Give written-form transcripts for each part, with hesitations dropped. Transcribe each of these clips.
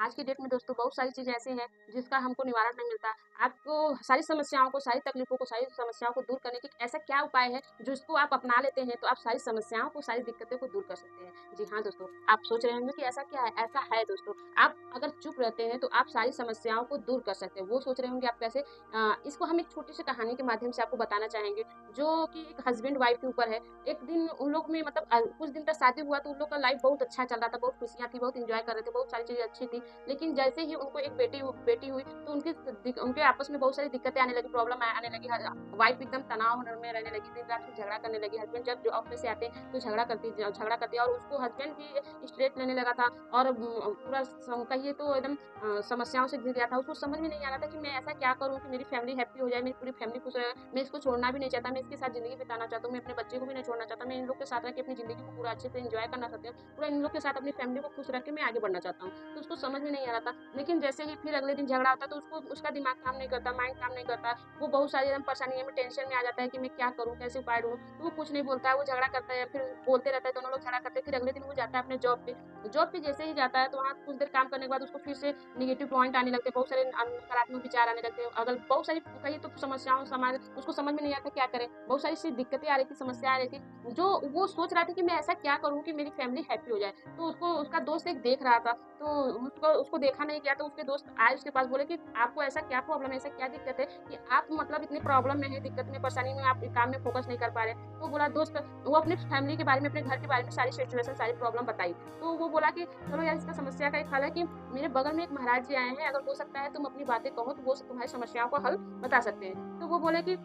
आज की डेट में दोस्तों बहुत सारी चीज़ें ऐसी हैं जिसका हमको निवारण नहीं मिलता। आपको सारी समस्याओं को, सारी तकलीफ़ों को, सारी समस्याओं को दूर करने की ऐसा क्या उपाय है जो इसको आप अपना लेते हैं तो आप सारी समस्याओं को, सारी दिक्कतों को दूर कर सकते हैं? जी हाँ दोस्तों, आप सोच रहे होंगे कि ऐसा क्या है? ऐसा है दोस्तों, आप अगर चुप रहते हैं तो आप सारी समस्याओं को दूर कर सकते हैं। वो सोच रहे होंगे आप कैसे? इसको हम एक छोटी-सी कहानी के माध्यम से आपको बताना चाहेंगे जो कि एक हस्बैंड वाइफ के ऊपर है। एक दिन उन लोग में मतलब कुछ दिन तक शादी हुआ तो उन लोग का लाइफ़ बहुत अच्छा चल रहा था, बहुत खुशियाँ थी, बहुत एन्जॉय कर रहे थे, बहुत सारी चीज़ें अच्छी थी। लेकिन जैसे ही उनको एक बेटी हुई तो उनके आपस में बहुत सारी दिक्कतें आने लगी, प्रॉब्लम आने लगी। वाइफ एकदम तनाव में रहने लगी, दिन रात झगड़ा करने लगी। हस्बैंड जब जॉब पे से आते तो झगड़ा करती और उसको हस्बैंड भी स्ट्रेस लेने लगा था और पूरा कहिए तो एकदम समस्याओं से घिर गया था। उसको समझ में नहीं आ रहा था कि मैं ऐसा क्या करूँ कि मेरी फैमिली हैप्पी हो जाए, मेरी पूरी फैमिली खुश रहे। मैं इसको छोड़ना भी नहीं चाहता, मैं इसके साथ ज़िंदगी बिताना चाहता हूँ, मैं अपने बच्चे को भी नहीं छोड़ना चाहता, मैं इन लोग के साथ रह के अपनी ज़िंदगी को पूरा अच्छे से एन्जॉय करना चाहती हूँ, पूरा इन लोग के साथ अपनी फैमिली को खुश रख के मैं आगे बढ़ना चाहता हूँ। तो उसको समझ में नहीं आ रहा था। लेकिन जैसे ही फिर अगले दिन झगड़ा होता तो उसको उसका दिमाग काम नहीं करता, माइंड काम नहीं करता। वो बहुत सारी एकदम परेशानियों में, टेंशन में आ जाता है कि मैं क्या करूँ, कैसे उपाय ढूँढूँ? तो वो कुछ नहीं बोलता है, वो झगड़ा करता है, फिर बोलते रहते हैं, दोनों लोग झगड़ा करते हैं। फिर अगले दिन वो जाता है अपने जॉब पे। जॉब पे जैसे ही जाता है तो वहाँ कुछ देर काम करने के बाद उसको फिर से नेगेटिव पॉइंट आने लगते हैं, बहुत सारे नकारात्मक विचार आने लगते हैं। अगर बहुत सारी कहिए तो समस्याओं समाज उसको समझ में नहीं आता क्या करे। बहुत सारी सी दिक्कतें आ रही थी, समस्या आ रही थी, जो वो सोच रहा था कि मैं ऐसा क्या करूँ कि मेरी फैमिली हैप्पी हो जाए। तो उसको उसका दोस्त एक देख रहा था, तो उसको उसको देखा नहीं गया तो उसके दोस्त आए उसके पास बोले कि आपको ऐसा क्या प्रॉब्लम है, ऐसा क्या दिक्कत है कि आप मतलब इतनी प्रॉब्लम में हैं, दिक्कत में, परेशानी में, आप काम में फ़ोकस नहीं कर पा रहे। तो बोला दोस्त वो अपनी फैमिली के बारे में, अपने घर के बारे में सारी सिचुएशन, सारी प्रॉब्लम बताई। तो वो बोला कि चलो यार इसका समस्या का एक हल है कि मेरे बगल में एक महाराज जी आए हैं, अगर हो सकता है तुम अपनी बातें कहो तो वो तुम्हारी समस्याओं का हल बता सकते हैं। तो वो बोले कि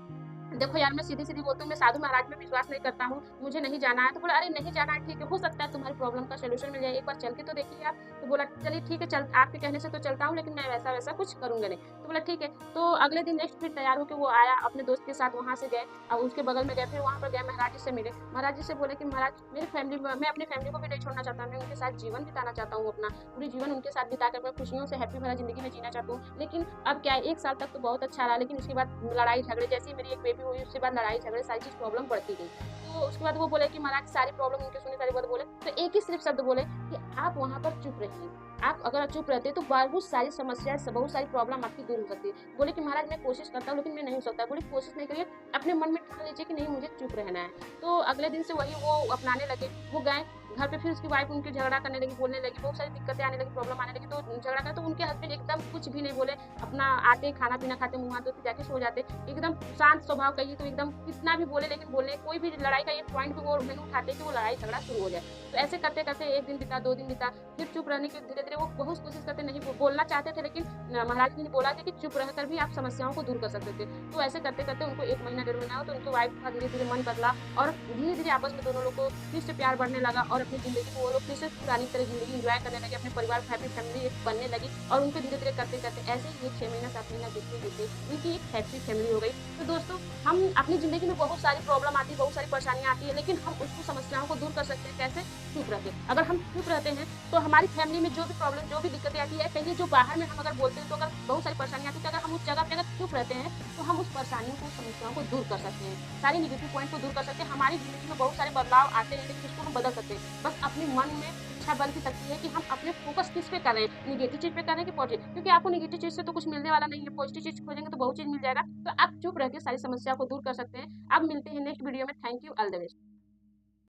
देखो यार मैं सीधी-सीधी बोलती हूँ, मैं साधु महाराज में विश्वास नहीं करता हूँ, मुझे नहीं जाना है। तो बोला अरे नहीं जाना है ठीक है, हो सकता है तुम्हारी प्रॉब्लम का सॉल्यूशन मिल जाए, एक बार चल के तो देखिए आप। तो बोला चलिए ठीक है, चल आपके कहने से तो चलता हूँ लेकिन मैं वैसा-वैसा कुछ करूँगा नहीं। तो बोला ठीक है, तो अगले दिन नेक्स्ट फिर तैयार होके वो आया अपने दोस्त के साथ वहाँ से गए उसके बगल में गए, फिर वहाँ पर गए महाराज जी से मिले। महाराज जी से बोले कि महाराज मेरी फैमिली मैं अपनी फैमिली को भी नहीं छोड़ना चाहता, मैं उनके साथ जीवन बिताना चाहता हूँ अपना, पूरी जीवन उनके साथ बिता कर मैं खुशियों से हैप्पी भरा ज़िंदगी में जीना चाहता हूँ। लेकिन अब क्या है 1 साल तक तो बहुत अच्छा रहा लेकिन उसके बाद लड़ाई झगड़े जैसे ही मेरी एक बेबी हुई उसके बाद लड़ाई झगड़े सारी चीज़ प्रॉब्लम बढ़ती गई। तो उसके बाद वो बोले कि महाराज सारी प्रॉब्लम उनके सुने सारी बात बोले, तो एक ही सिर्फ शब्द बोले कि आप वहाँ पर चुप रहिए। आप अगर चुप रहते तो बहुत सारी समस्या बहुत सारी प्रॉब्लम आपकी दूर हो सकती है। बोले कि महाराज मैं कोशिश करता हूँ लेकिन मैं नहीं हो सकता। बोले कोशिश नहीं करिए, अपने मन में ठान लीजिए कि नहीं मुझे चुप रहना है। तो अगले दिन से वही वो अपनाने लगे। वो गए घर पे फिर उसकी वाइफ उनके झगड़ा करने लगी, बोलने लगी, बहुत सारी दिक्कतें आने लगी, प्रॉब्लम आने लगी तो झगड़ा करे तो उनके हस्बैंड एकदम कुछ भी नहीं बोले, अपना आते खाना-पीना खाते, मुँह हाथ धोते जाके सो जाते। एकदम शांत स्वभाव कहिए तो एकदम कितना भी बोले लेकिन बोलने कोई भी लड़ाई का एक पॉइंट भी वो नहीं उठाते कि वो लड़ाई झगड़ा शुरू हो जाए। तो ऐसे करते-करते 1 दिन बीता, 2 दिन बीता, फिर चुप रहने की धीरे-धीरे वो बहुत कोशिश करते नहीं बोलना चाहते थे लेकिन महाराज जी ने बोला था कि चुप रहकर भी आप समस्याओं को दूर कर सकते थे। तो ऐसे करते-करते उनको 1 महीना, डेढ़ महीना हुआ तो उनकी वाइफ का धीरे-धीरे मन बदला और धीरे-धीरे आपस में दोनों लोग को फिर से प्यार बढ़ने लगा और अपनी ज़िंदगी को वो लोग फिर से पुरानी तरह ज़िंदगी एन्जॉय करने लगे, अपने परिवार हैप्पी फैमिली एक बनने लगी और उनको धीरे-धीरे करते-करते ऐसे ही 6 महीना, 7 महीना बीतते-बीतते उनकी एक हैप्पी फैमिली हो गई। तो दोस्तों हम अपनी ज़िंदगी में बहुत सारी प्रॉब्लम आती है, बहुत सारी परेशानियाँ आती है लेकिन हम उसको समस्याओं को दूर कर सकते हैं कैसे? चुप रह के। अगर हम चुप रहते हैं तो हमारी फैमिली में जो भी प्रॉब्लम, जो भी दिक्कतें आती है, कहिए जो बाहर में हम अगर बोलते हैं तो अगर बहुत सारी परेशानियाँ आती है तो अगर हम उस जगह पे अगर चुप रहते हैं तो हम उस परेशानियों को, समस्याओं को दूर कर सकते हैं। सारी नेगेटिव पॉइंट को दूर कर सकते हैं। हमारी ज़िंदगी में बहुत सारे बदलाव आते हैं लेकिन उसको हम बदल सकते हैं। बस अपने मन में इच्छा बल की शक्ति है कि हम अपने फोकस किस पे कर रहे हैं, नेगेटिव चीज़ पे कर रहे हैं कि पॉजिटिव, क्योंकि आपको नेगेटिव चीज़ से तो कुछ मिलने वाला नहीं है, पॉजिटिव चीज़ खोजेंगे तो बहुत चीज़ मिल जाएगा। तो आप चुप रह के सारी समस्या को दूर कर सकते हैं। अब मिलते हैं नेक्स्ट वीडियो में। Thank you, all the best.